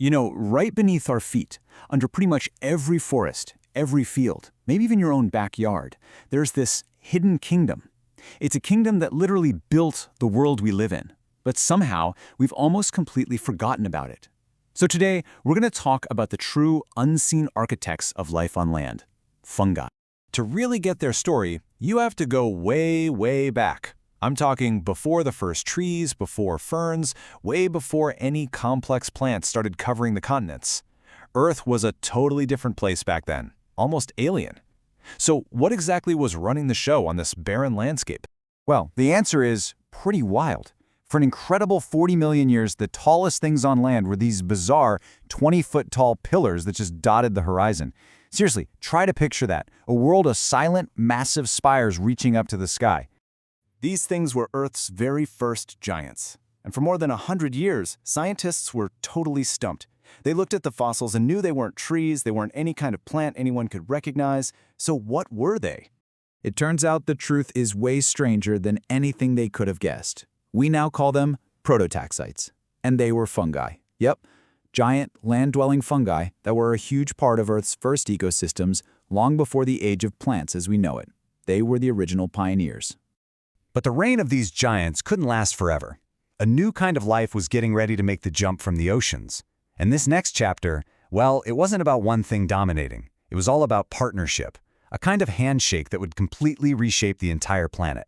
You know, right beneath our feet, under pretty much every forest, every field, maybe even your own backyard, there's this hidden kingdom. It's a kingdom that literally built the world we live in, but somehow we've almost completely forgotten about it. So today, we're going to talk about the true unseen architects of life on land, fungi. To really get their story, you have to go way, way back. I'm talking before the first trees, before ferns, way before any complex plants started covering the continents. Earth was a totally different place back then, almost alien. So what exactly was running the show on this barren landscape? Well, the answer is pretty wild. For an incredible 40 million years, the tallest things on land were these bizarre 20-foot-tall pillars that just dotted the horizon. Seriously, try to picture that, a world of silent, massive spires reaching up to the sky. These things were Earth's very first giants. And for more than 100 years, scientists were totally stumped. They looked at the fossils and knew they weren't trees, they weren't any kind of plant anyone could recognize. So what were they? It turns out the truth is way stranger than anything they could have guessed. We now call them Prototaxites, and they were fungi. Yep, giant, land-dwelling fungi that were a huge part of Earth's first ecosystems long before the age of plants as we know it. They were the original pioneers. But the reign of these giants couldn't last forever. A new kind of life was getting ready to make the jump from the oceans. And this next chapter, well, it wasn't about one thing dominating. It was all about partnership, a kind of handshake that would completely reshape the entire planet.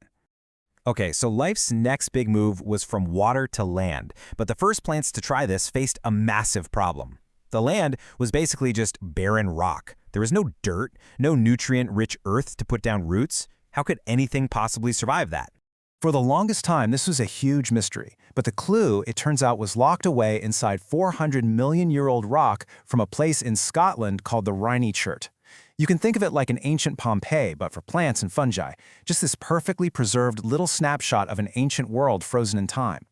Okay, so life's next big move was from water to land, but the first plants to try this faced a massive problem. The land was basically just barren rock. There was no dirt, no nutrient-rich earth to put down roots. How could anything possibly survive that? For the longest time, this was a huge mystery, but the clue, it turns out, was locked away inside 400-million-year-old rock from a place in Scotland called the Rhynie Chert. You can think of it like an ancient Pompeii, but for plants and fungi, just this perfectly preserved little snapshot of an ancient world frozen in time.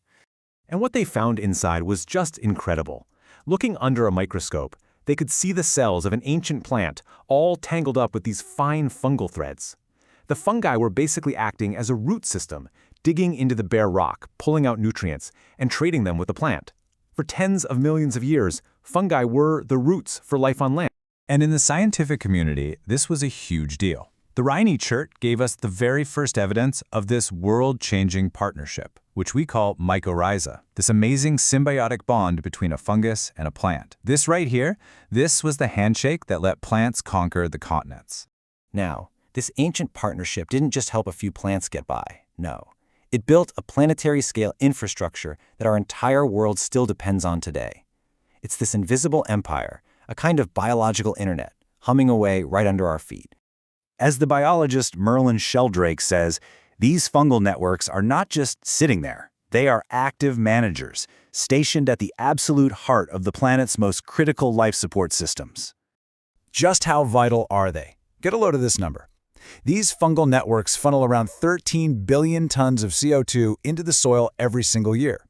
And what they found inside was just incredible. Looking under a microscope, they could see the cells of an ancient plant all tangled up with these fine fungal threads. The fungi were basically acting as a root system, digging into the bare rock, pulling out nutrients, and trading them with the plant. For tens of millions of years, fungi were the roots for life on land. And in the scientific community, this was a huge deal. The Rhynie Chert gave us the very first evidence of this world-changing partnership, which we call mycorrhiza, this amazing symbiotic bond between a fungus and a plant. This right here, this was the handshake that let plants conquer the continents. Now, this ancient partnership didn't just help a few plants get by. No. It built a planetary-scale infrastructure that our entire world still depends on today. It's this invisible empire, a kind of biological internet, humming away right under our feet. As the biologist Merlin Sheldrake says, these fungal networks are not just sitting there. They are active managers, stationed at the absolute heart of the planet's most critical life support systems. Just how vital are they? Get a load of this number. These fungal networks funnel around 13 billion tons of CO2 into the soil every single year.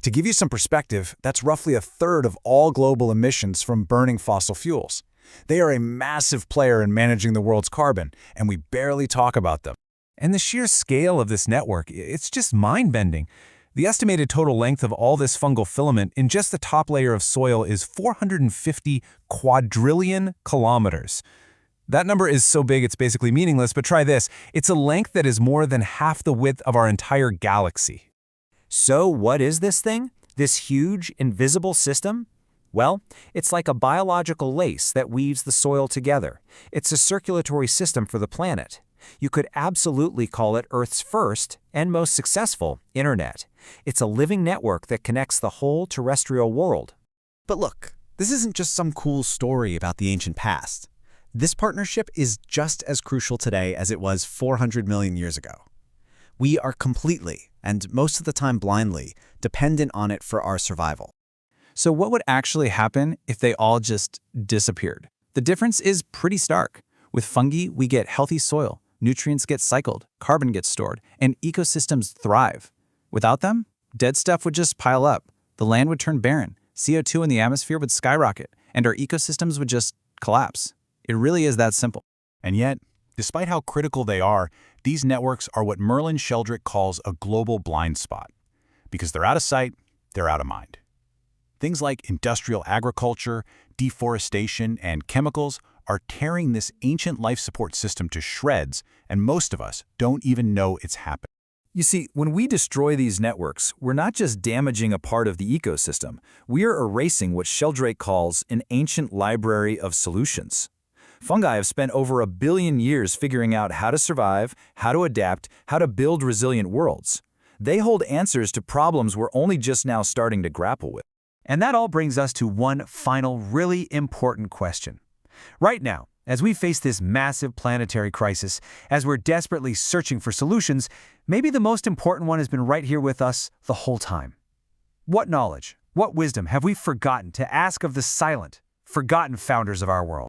To give you some perspective, that's roughly a third of all global emissions from burning fossil fuels. They are a massive player in managing the world's carbon, and we barely talk about them. And the sheer scale of this network, it's just mind-bending. The estimated total length of all this fungal filament in just the top layer of soil is 450 quadrillion kilometers. That number is so big it's basically meaningless, but try this. It's a length that is more than half the width of our entire galaxy. So what is this thing? This huge, invisible system? Well, it's like a biological lace that weaves the soil together. It's a circulatory system for the planet. You could absolutely call it Earth's first and most successful internet. It's a living network that connects the whole terrestrial world. But look, this isn't just some cool story about the ancient past. This partnership is just as crucial today as it was 400 million years ago. We are completely, and most of the time blindly, dependent on it for our survival. So what would actually happen if they all just disappeared? The difference is pretty stark. With fungi, we get healthy soil, nutrients get cycled, carbon gets stored, and ecosystems thrive. Without them, dead stuff would just pile up. The land would turn barren, CO2 in the atmosphere would skyrocket, and our ecosystems would just collapse. It really is that simple. And yet, despite how critical they are, these networks are what Merlin Sheldrake calls a global blind spot. Because they're out of sight, they're out of mind. Things like industrial agriculture, deforestation, and chemicals are tearing this ancient life support system to shreds, and most of us don't even know it's happening. You see, when we destroy these networks, we're not just damaging a part of the ecosystem, we are erasing what Sheldrake calls an ancient library of solutions. Fungi have spent over 1 billion years figuring out how to survive, how to adapt, how to build resilient worlds. They hold answers to problems we're only just now starting to grapple with. And that all brings us to one final really important question. Right now, as we face this massive planetary crisis, as we're desperately searching for solutions, maybe the most important one has been right here with us the whole time. What knowledge, what wisdom have we forgotten to ask of the silent, forgotten founders of our world?